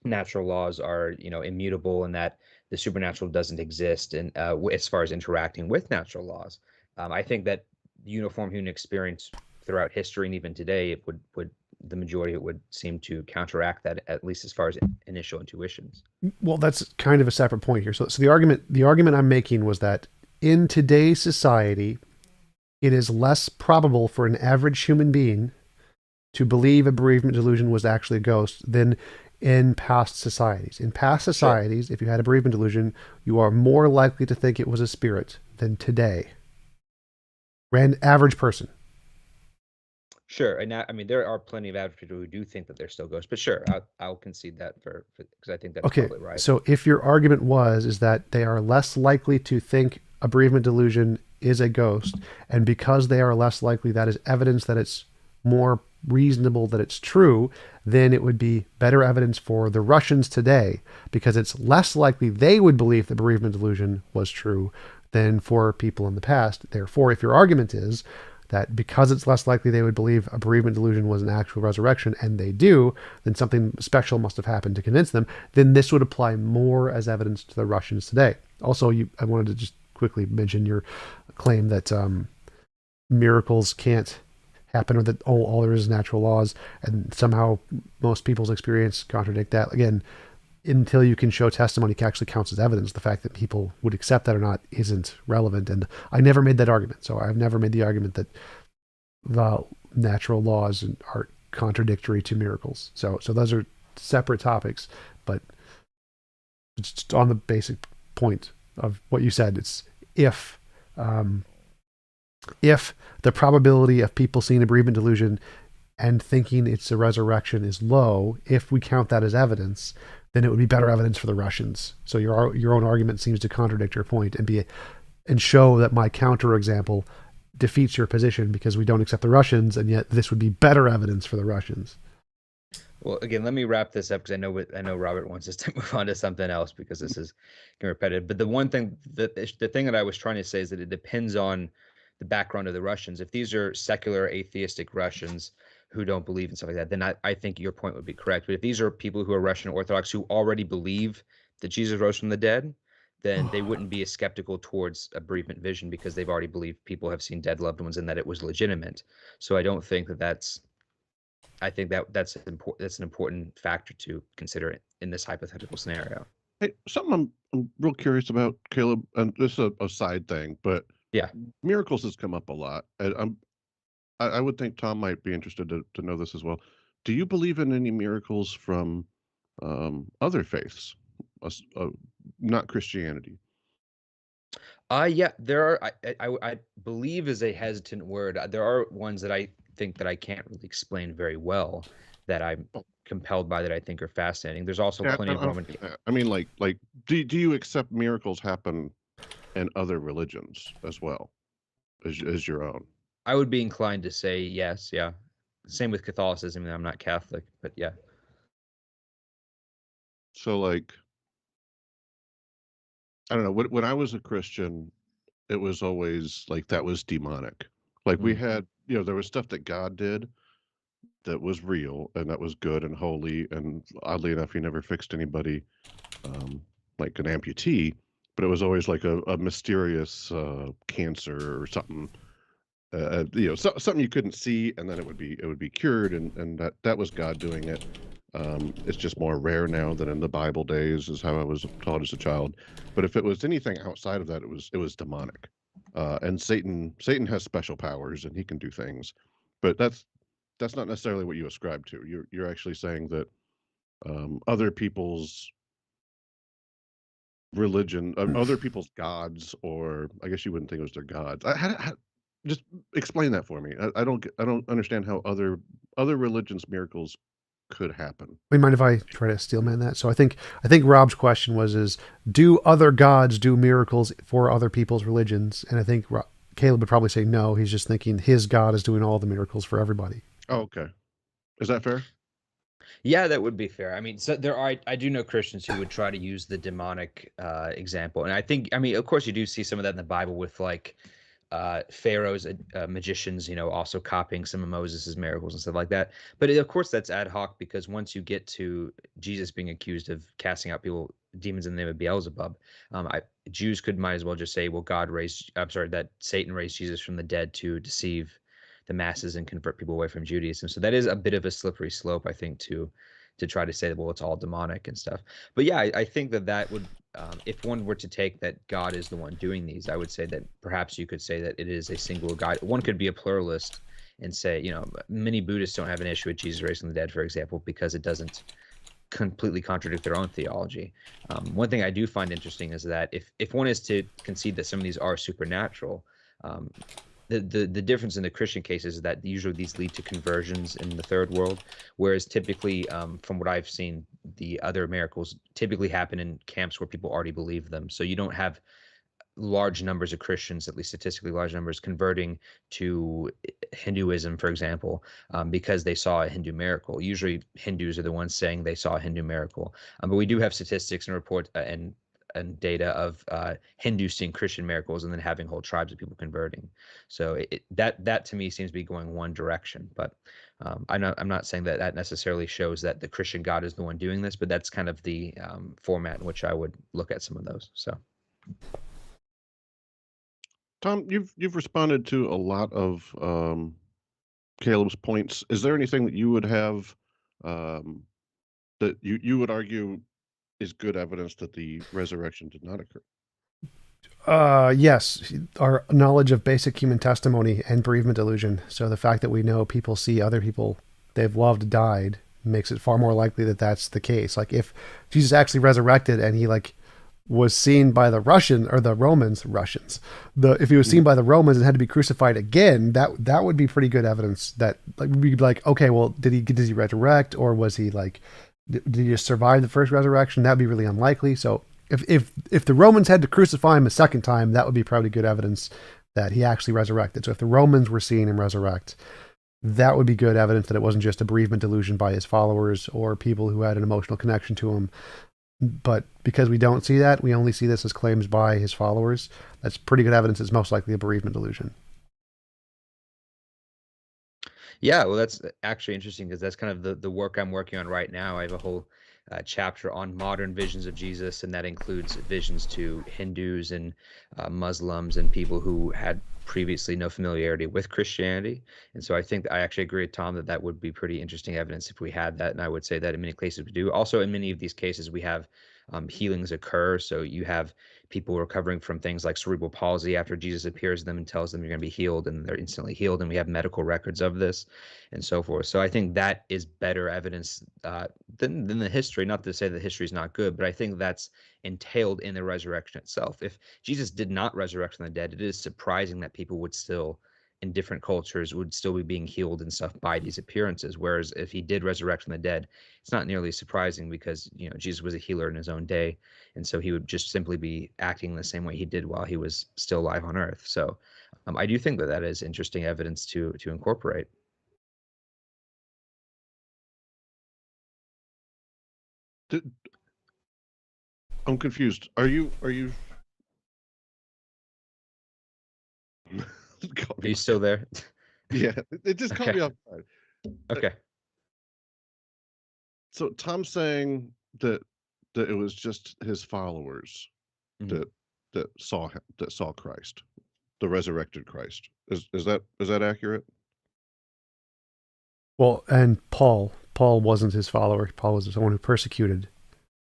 natural laws are, immutable and that the supernatural doesn't exist, and as far as interacting with natural laws, I think that uniform human experience throughout history and even today, it would the majority of it would seem to counteract that, at least as far as initial intuitions. Well, that's kind of a separate point here. So the argument I'm making was that in today's society, it is less probable for an average human being to believe a bereavement delusion was actually a ghost than in past societies. In past Sure. societies, if you had a bereavement delusion, you are more likely to think it was a spirit than today. Average person. Sure, and I mean there are plenty of average people who do think that they're still ghosts, but sure, I'll concede that for because I think that's Okay, probably right. so if your argument is that they are less likely to think a bereavement delusion is a ghost, and because they are less likely, that is evidence that it's more reasonable that it's true, then it would be better evidence for the Russians today, because it's less likely they would believe the bereavement delusion was true than for people in the past. Therefore, if your argument is that because it's less likely they would believe a bereavement delusion was an actual resurrection, and they do, then something special must have happened to convince them, then this would apply more as evidence to the Russians today. Also, I wanted to just quickly mention your claim that miracles can't happen, or that all there is natural laws, and somehow most people's experience contradict that. Again, until you can show testimony actually counts as evidence, the fact that people would accept that or not isn't relevant. And I never made that argument. So I've never made the argument that the natural laws are contradictory to miracles. So those are separate topics, but just on the basic point of what you said, it's um, if the probability of people seeing a bereavement delusion and thinking it's a resurrection is low, if we count that as evidence, then it would be better evidence for the Russians. So your own argument seems to contradict your point and show that my counterexample defeats your position, because we don't accept the Russians, and yet this would be better evidence for the Russians. Well, again, let me wrap this up because I know Robert wants us to move on to something else because this is getting repetitive. But the thing that I was trying to say is that it depends on the background of the Russians. If these are secular atheistic Russians who don't believe in stuff like that, then I think your point would be correct. But if these are people who are Russian Orthodox who already believe that Jesus rose from the dead, then they wouldn't be as skeptical towards a bereavement vision because they've already believed people have seen dead loved ones and that it was legitimate. So I don't think that that's I think that's important. That's an important factor to consider in this hypothetical scenario. Hey, something I'm real curious about, Caleb, and this is a side thing, but Yeah. miracles has come up a lot. And I would think Tom might be interested to know this as well. Do you believe in any miracles from other faiths, not Christianity? Yeah, there are. I believe is a hesitant word. There are ones that I think that I can't really explain very well that I'm Oh, compelled by that I think are fascinating. There's also yeah, plenty of Roman. I mean, like, do you accept miracles happen in other religions as well as your own? I would be inclined to say yes. Yeah. Same with Catholicism. I'm not Catholic, but yeah. So, like, I don't know. When I was a Christian, it was always like that was demonic. Like we Mm. had, there was stuff that God did that was real and that was good and holy. And oddly enough, he never fixed anybody, um, like an amputee, but it was always like a mysterious cancer or something. Something you couldn't see, and then it would be cured, and that was God doing it. It's just more rare now than in the Bible days, is how I was taught as a child. But if it was anything outside of that, it was demonic. And Satan has special powers, and he can do things. But that's not necessarily what you ascribe to. You're actually saying that other people's religion, other people's gods, or I guess you wouldn't think it was their gods. Just explain that for me. I don't understand how other religions' miracles could happen. You mind if I try to steelman that? So I think Rob's question is do other gods do miracles for other people's religions? And I think Caleb would probably say no. He's just thinking his God is doing all the miracles for everybody. Oh, okay. Is that fair? Yeah, that would be fair. I mean, so there are, I do know Christians who would try to use the demonic example. And I think, I mean, of course, you do see some of that in the Bible with like Pharaoh's magicians, also copying some of Moses's miracles and stuff like that. But of course, that's ad hoc because once you get to Jesus being accused of casting out demons in the name of Beelzebub, Jews might as well just say, well, I'm sorry, that Satan raised Jesus from the dead to deceive the masses and convert people away from Judaism. So that is a bit of a slippery slope, I think, to try to say that, well, it's all demonic and stuff. But yeah, I think that would, if one were to take that God is the one doing these, I would say that perhaps you could say that it is a single God. One could be a pluralist and say, many Buddhists don't have an issue with Jesus raising the dead, for example, because it doesn't completely contradict their own theology. One thing I do find interesting is that if one is to concede that some of these are supernatural, um, the difference in the Christian cases is that usually these lead to conversions in the third world, whereas typically, from what I've seen, the other miracles typically happen in camps where people already believe them. So you don't have large numbers of Christians, at least statistically large numbers, converting to Hinduism, for example, because they saw a Hindu miracle. Usually Hindus are the ones saying they saw a Hindu miracle. But we do have statistics and reports and data of Hindus seeing Christian miracles and then having whole tribes of people converting. So that to me seems to be going one direction. But I'm not saying that necessarily shows that the Christian God is the one doing this, but that's kind of the format in which I would look at some of those. So. Tom, you've responded to a lot of Caleb's points. Is there anything that you would have that you would argue is good evidence that the resurrection did not occur? Yes, our knowledge of basic human testimony and bereavement delusion. So the fact that we know people see other people they've loved died makes it far more likely that that's the case. Like if Jesus actually resurrected and he like was seen by the Russians, if he was seen by the Romans and had to be crucified again, that would be pretty good evidence that like we'd be like, okay, well, did he resurrect, or was he like, did he just survive the first resurrection? That'd be really unlikely. So if the Romans had to crucify him a second time, that would be probably good evidence that he actually resurrected. So if the Romans were seeing him resurrect, that would be good evidence that it wasn't just a bereavement delusion by his followers or people who had an emotional connection to him. But because we don't see that, we only see this as claims by his followers. That's pretty good evidence it's most likely a bereavement delusion. Yeah, well, that's actually interesting because that's kind of the work I'm working on right now. I have a whole chapter on modern visions of Jesus, and that includes visions to Hindus and Muslims and people who had previously no familiarity with Christianity. And so I think I actually agree with Tom that would be pretty interesting evidence if we had that. And I would say that in many cases we do. Also, in many of these cases, we have healings occur. So you have people recovering from things like cerebral palsy after Jesus appears to them and tells them you're going to be healed, and they're instantly healed. And we have medical records of this and so forth. So I think that is better evidence than the history. Not to say that history is not good, but I think that's entailed in the resurrection itself. If Jesus did not resurrect from the dead, it is surprising that people would still, in different cultures, would still be being healed and stuff by these appearances. Whereas if he did resurrect from the dead, it's not nearly surprising because Jesus was a healer in his own day, and so he would just simply be acting the same way he did while he was still alive on Earth. So I do think that is interesting evidence to incorporate. I'm confused. Are you Are you still there? Yeah, it just caught me off guard. Okay. So Tom's saying that it was just his followers Mm-hmm. that saw him, that saw Christ, the resurrected Christ. Is that accurate? Well, and Paul wasn't his follower. Paul was someone who persecuted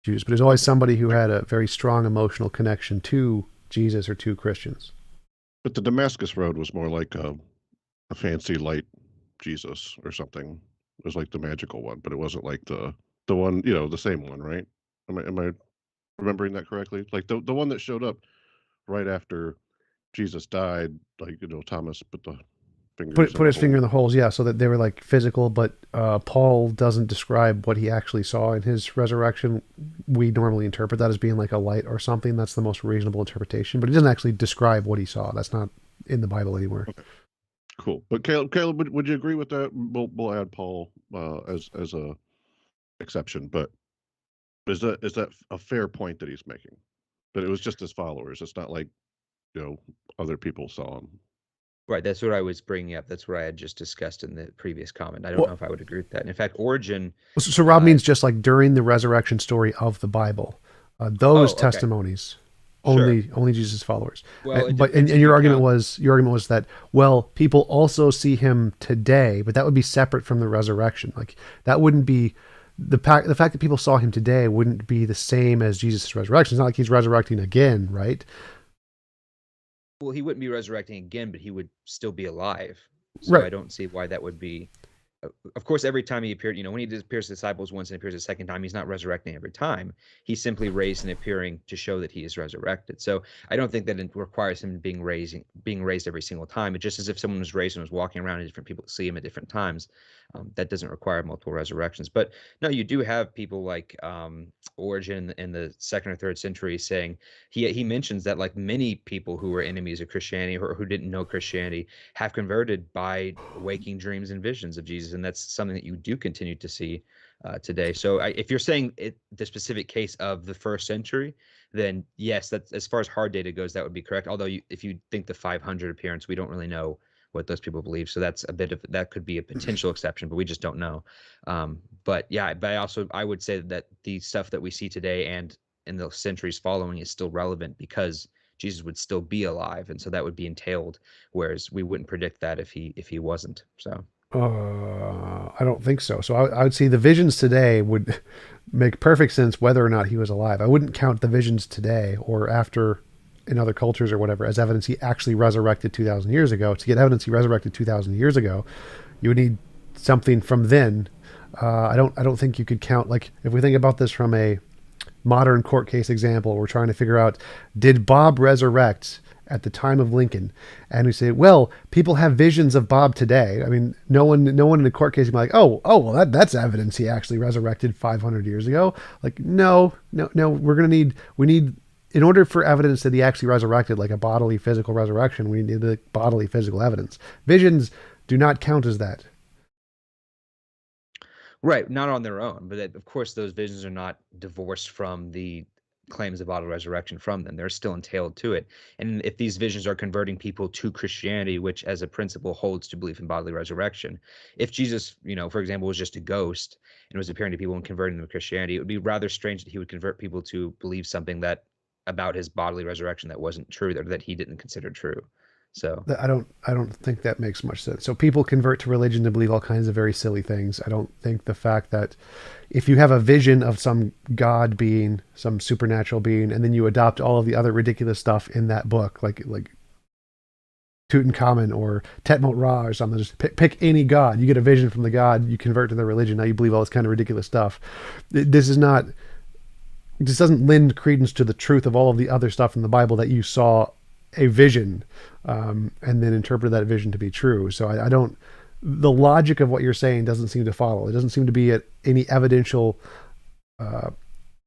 Jews, but there's always somebody who had a very strong emotional connection to Jesus or to Christians. But the Damascus Road was more like a fancy light Jesus or something. It was like the magical one, but it wasn't like the one, the same one, right? Am I remembering that correctly? Like the one that showed up right after Jesus died, like Thomas put the fingers Put his finger in hole. the holes, yeah, so that they were like physical, but Paul doesn't describe what he actually saw in his resurrection. We normally interpret that as being like a light or something. That's the most reasonable interpretation, but he doesn't actually describe what he saw. That's not in the Bible anywhere. Okay. Cool. But Caleb, would you agree with that? We'll add Paul as a exception, but is that a fair point that he's making? That it was just his followers. It's not like, other people saw him. Right, that's what I was bringing up. That's what I had just discussed in the previous comment. I don't know Well, if I would agree with that. And in fact, Origin, so Rob uh, means just like during the resurrection story of the Bible, those oh, okay, testimonies sure. only Jesus followers. Well, it But and depends if your you argument count. was that, well, people also see him today, but that would be separate from the resurrection. Like that wouldn't be the fact that people saw him today wouldn't be the same as Jesus' resurrection. It's not like he's resurrecting again, right? Well, he wouldn't be resurrecting again, but he would still be alive. So Right. I don't see why that would be. Of course, every time he appeared, when he appears to disciples once and appears a second time, he's not resurrecting every time. He's simply raised and appearing to show that he is resurrected. So I don't think that it requires him being raised every single time. It's just as if someone was raised and was walking around and different people see him at different times. That doesn't require multiple resurrections. But no, you do have people like Origen in the second or third century saying he mentions that like many people who were enemies of Christianity or who didn't know Christianity have converted by waking dreams and visions of Jesus, and that's something that you do continue to see today. So, if you're saying the specific case of the first century, then yes, that's as far as hard data goes, that would be correct. Although, if you think the 500 appearance, we don't really know what those people believe, so that's a bit of that could be a potential exception, but we just don't know. But yeah, but I would say that the stuff that we see today and in the centuries following is still relevant because Jesus would still be alive, and so that would be entailed. Whereas we wouldn't predict that if he wasn't. So I don't think so. So I would say the visions today would make perfect sense whether or not he was alive. I wouldn't count the visions today or after in other cultures or whatever as evidence he actually resurrected 2,000 years ago. To get evidence he resurrected 2,000 years ago, you would need something from then. I don't think you could count, like, if we think about this from a modern court case example, we're trying to figure out, did Bob resurrect at the time of Lincoln? And we say, well, people have visions of Bob today. I mean, no one in the court case would be like, well, that's evidence he actually resurrected 500 years ago. Like, no. We need, in order for evidence that he actually resurrected, like a bodily physical resurrection, we need the bodily physical evidence. Visions do not count as that. right, not on their own, but of course those visions are not divorced from the claims of bodily resurrection from them. They're still entailed to it. And if these visions are converting people to Christianity, which as a principle holds to belief in bodily resurrection, if Jesus, for example, was just a ghost and was appearing to people and converting them to Christianity, it would be rather strange that he would convert people to believe something that about his bodily resurrection that wasn't true, or that he didn't consider true. So I don't think that makes much sense. So people convert to religion to believe all kinds of very silly things. I don't think the fact that if you have a vision of some god being, some supernatural being, and then you adopt all of the other ridiculous stuff in that book, like Tutankhamun or Tetmot Ra or something, just pick any god. You get a vision from the god, you convert to the religion. Now you believe all this kind of ridiculous stuff. This is not. This doesn't lend credence to the truth of all of the other stuff in the Bible that you saw a vision and then interpret that vision to be true. So I don't. The logic of what you're saying doesn't seem to follow. It doesn't seem to be any evidential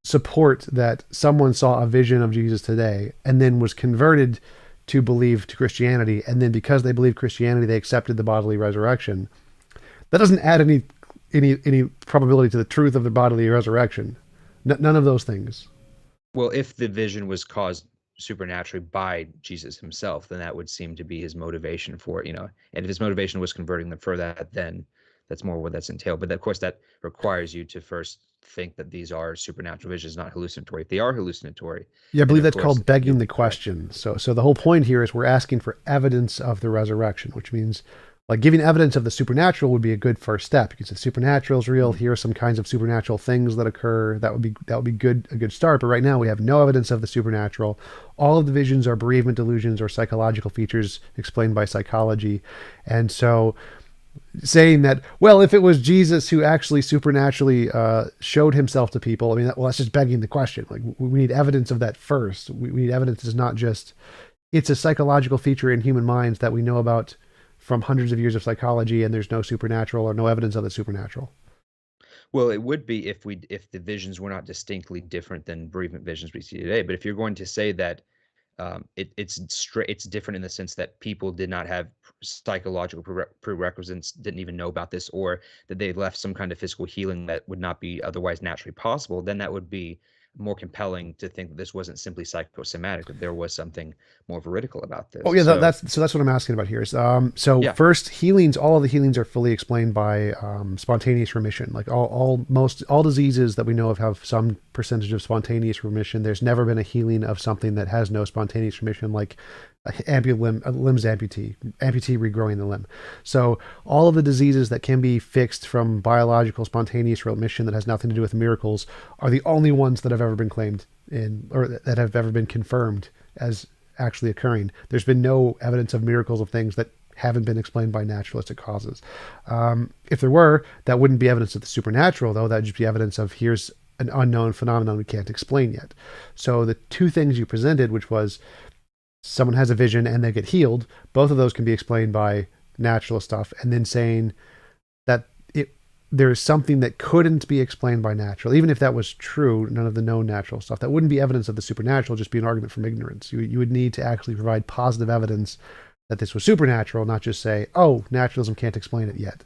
support that someone saw a vision of Jesus today and then was converted to believe to Christianity, and then because they believed Christianity, they accepted the bodily resurrection. That doesn't add any probability to the truth of the bodily resurrection. None of those things. well, if the vision was caused supernaturally by Jesus himself, then that would seem to be his motivation for it, And if his motivation was converting them for that, then that's more what that's entailed. But of course, that requires you to first think that these are supernatural visions, not hallucinatory. If they are hallucinatory, Yeah, I then believe of that's course called begging you'll the be correct. question. So the whole point here is we're asking for evidence of the resurrection, which means like giving evidence of the supernatural would be a good first step. Because if supernatural is real, here are some kinds of supernatural things that occur. That would be good, a good start. But right now we have no evidence of the supernatural. All of the visions are bereavement delusions or psychological features explained by psychology. And so saying that, well, if it was Jesus who actually supernaturally showed himself to people, I mean, that's just begging the question. Like, we need evidence of that first. We need evidence. Is not just, it's a psychological feature in human minds that we know about from hundreds of years of psychology, and there's no supernatural or no evidence of the supernatural. Well, it would be if the visions were not distinctly different than bereavement visions we see today. But if you're going to say that it's different in the sense that people did not have psychological prerequisites, didn't even know about this, or that they left some kind of physical healing that would not be otherwise naturally possible, then that would be more compelling to think that this wasn't simply psychosomatic, that there was something more veridical about Oh this. yeah, So that's what I'm asking about here. Is so yeah. first healings, all of the healings are fully explained by spontaneous remission. Like all diseases that we know of have some percentage of spontaneous remission. There's never been a healing of something that has no spontaneous remission, like a limb's amputee regrowing the limb. So all of the diseases that can be fixed from biological spontaneous remission that has nothing to do with miracles are the only ones that have ever been claimed in, or that have ever been confirmed as actually occurring. There's been no evidence of miracles of things that haven't been explained by naturalistic causes. If there were, that wouldn't be evidence of the supernatural, though. That'd just be evidence of here's an unknown phenomenon we can't explain yet. So the two things you presented, which was someone has a vision and they get healed, both of those can be explained by natural stuff, and then saying that there is something that couldn't be explained by natural. Even if that was true, none of the known natural stuff, that wouldn't be evidence of the supernatural, just be an argument from ignorance. You would need to actually provide positive evidence that this was supernatural, not just say, oh, naturalism can't explain it yet.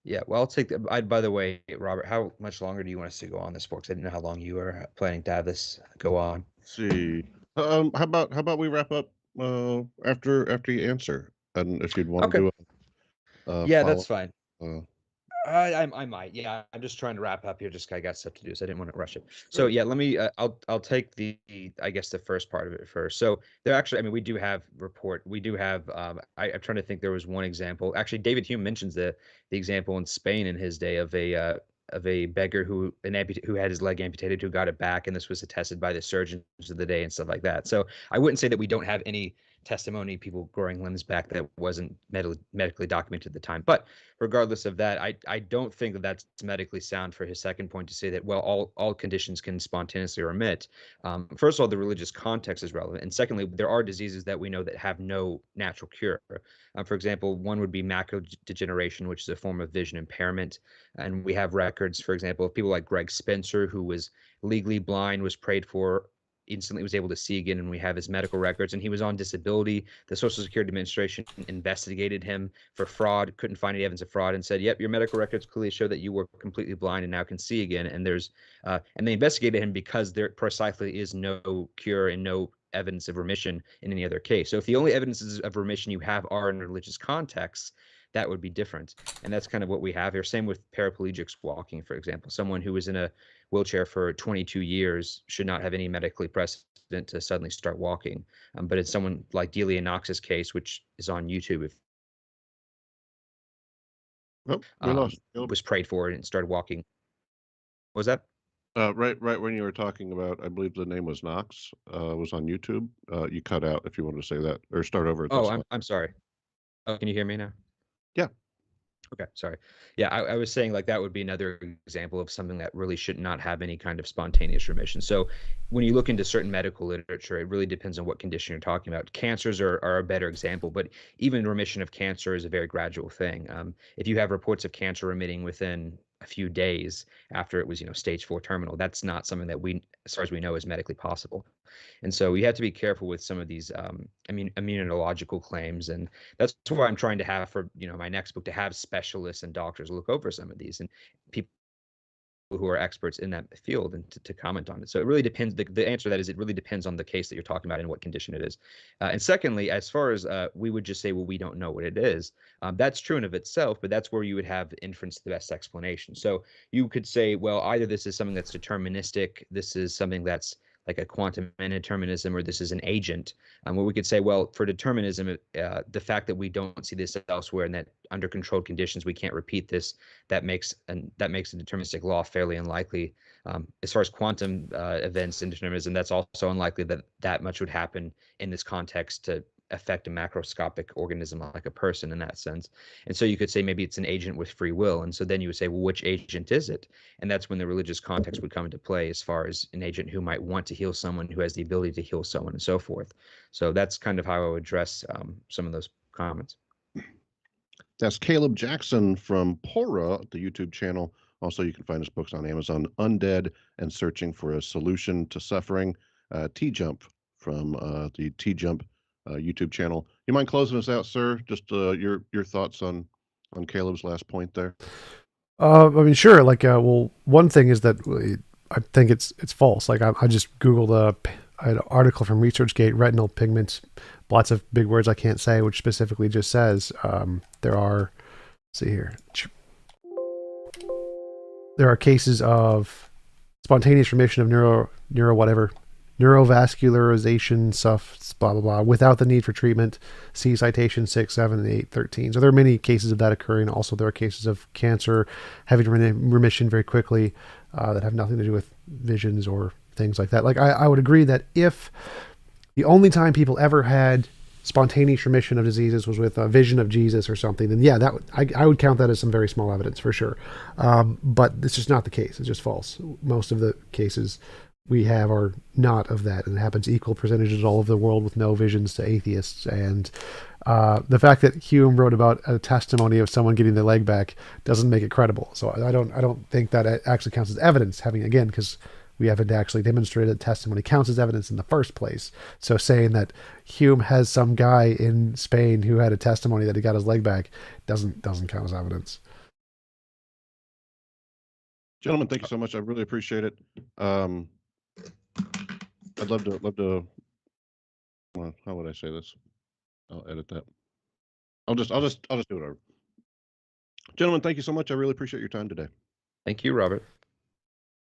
Yeah, well, I'll take the. By the way, Robert, how much longer do you want us to go on this for? Because I didn't know how long you were planning to have this go on. Let's see. How about we wrap up after you answer, and if you'd want to Okay. do a Yeah, follow. that's fine. Uh, I might. Yeah, I'm just trying to wrap up here. Just I got stuff to do, so I didn't want to rush it. So sure. yeah, let me. I'll take I guess the first part of it first. So there actually, I mean, we do have report. We do have. I'm trying to think. There was one example. Actually, David Hume mentions the example in Spain in his day of a beggar who had his leg amputated, who got it back, and this was attested by the surgeons of the day and stuff like that. So I wouldn't say that we don't have any testimony, people growing limbs back, that wasn't medically documented at the time. But regardless of that, I don't think that that's medically sound for his second point to say that, well, all conditions can spontaneously remit. First of all, the religious context is relevant, and secondly, there are diseases that we know that have no natural cure. For example, one would be macular degeneration, which is a form of vision impairment, and we have records, for example, of people like Greg Spencer, who was legally blind, was prayed for, instantly was able to see again, and we have his medical records, and he was on disability. The Social Security Administration investigated him for fraud, couldn't find any evidence of fraud, and said, yep, your medical records clearly show that you were completely blind and now can see again. And and they investigated him because there precisely is no cure and no evidence of remission in any other case. So if the only evidences of remission you have are in religious contexts, that would be different. And that's kind of what we have here. Same with paraplegics walking, for example. Someone who was in a wheelchair for 22 years should not have any medically precedent to suddenly start walking. But it's someone like Delia Knox's case, which is on YouTube, Oh, we lost was prayed for and started walking. What was that? right when you were talking about, I believe the name was Knox, was on YouTube. You cut out if you wanted to say that, or start over at that Oh, spot. I'm sorry. Oh, can you hear me now? Yeah. Okay, sorry. Yeah, I was saying like that would be another example of something that really should not have any kind of spontaneous remission. So when you look into certain medical literature, it really depends on what condition you're talking about. Cancers are a better example, but even remission of cancer is a very gradual thing. If you have reports of cancer remitting within a few days after it was, stage 4 terminal, that's not something that as far as we know, is medically possible. And so we have to be careful with some of these immunological claims, and that's why I'm trying to have for my next book, to have specialists and doctors look over some of these, and people who are experts in that field, and to comment on it. So it really depends. The answer to that is it really depends on the case that you're talking about and what condition it is. And secondly, as far as we would just say, well, we don't know what it is. That's true in of itself, but that's where you would have inference the best explanation. So you could say, well, either this is something that's deterministic, this is something that's like a quantum indeterminism, or this is an agent. Where we could say, well, for determinism, the fact that we don't see this elsewhere and that under controlled conditions we can't repeat this, that makes a deterministic law fairly unlikely. As far as quantum events in determinism, that's also unlikely that much would happen in this context to affect a macroscopic organism like a person in that sense. And so you could say maybe it's an agent with free will. And so then you would say, well, which agent is it? And that's when the religious context would come into play, as far as an agent who might want to heal someone, who has the ability to heal someone, and so forth. So that's kind of how I would address some of those comments. That's Caleb Jackson from Pora, the YouTube channel. Also, you can find his books on Amazon, Undead and Searching for a Solution to Suffering. TJump from the TJump YouTube channel. You mind closing us out, sir? Just your thoughts on Caleb's last point there. I mean, sure. Like, well, one thing is that I think it's false. Like, I just googled an article from ResearchGate, retinal pigment, lots of big words I can't say, which specifically just says there are. Let's see here. There are cases of spontaneous remission of neurovascularization stuff, blah blah blah, without the need for treatment. See citation 6, 7, 8, 13. So there are many cases of that occurring. Also, there are cases of cancer having remission very quickly that have nothing to do with visions or things like that. Like I would agree that if the only time people ever had spontaneous remission of diseases was with a vision of Jesus or something, then yeah, I would count that as some very small evidence for sure. But it's just not the case. It's just false. Most of the cases we have are not of that, and it happens equal percentages all over the world with no visions to atheists. And the fact that Hume wrote about a testimony of someone getting their leg back doesn't make it credible. So I don't think that it actually counts as evidence. Having, again, because we haven't actually demonstrated that testimony counts as evidence in the first place. So saying that Hume has some guy in Spain who had a testimony that he got his leg back doesn't count as evidence. Gentlemen, thank you so much. I really appreciate it. I'd love to. Well, how would I say this? I'll edit that. I'll just do it over. Gentlemen, thank you so much. I really appreciate your time today. Thank you, Robert.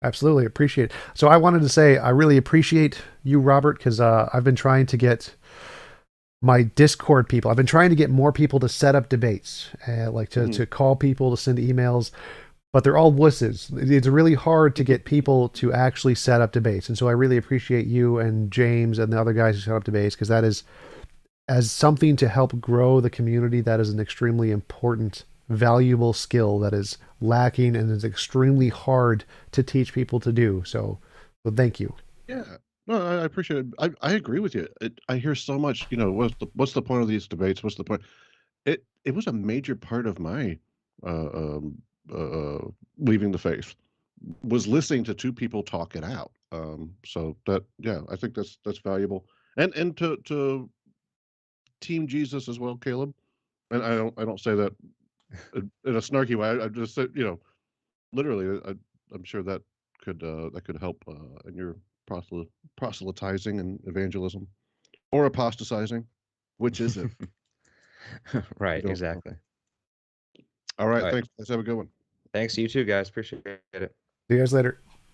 Absolutely appreciate it. So I wanted to say I really appreciate you, Robert, because I've been trying to get my Discord people. I've been trying to get more people to set up debates, like to call people, to send emails, but they're all wusses. It's really hard to get people to actually set up debates. And so I really appreciate you and James and the other guys who set up debates, because that is, as something to help grow the community, that is an extremely important, valuable skill that is lacking and is extremely hard to teach people to do. So thank you. Yeah, no, I appreciate it. I agree with you. I hear so much. What's the point of these debates? What's the point? It was a major part of my leaving the faith, was listening to two people talk it out. So that, yeah, I think that's valuable. And to Team Jesus as well, Caleb. And I don't say that in a snarky way. I just said, literally, I'm sure that could help in your proselytizing and evangelism, or apostatizing. Which is it? Right, exactly. All right, thanks. Let's have a good one. Thanks, you too, guys. Appreciate it. See you guys later.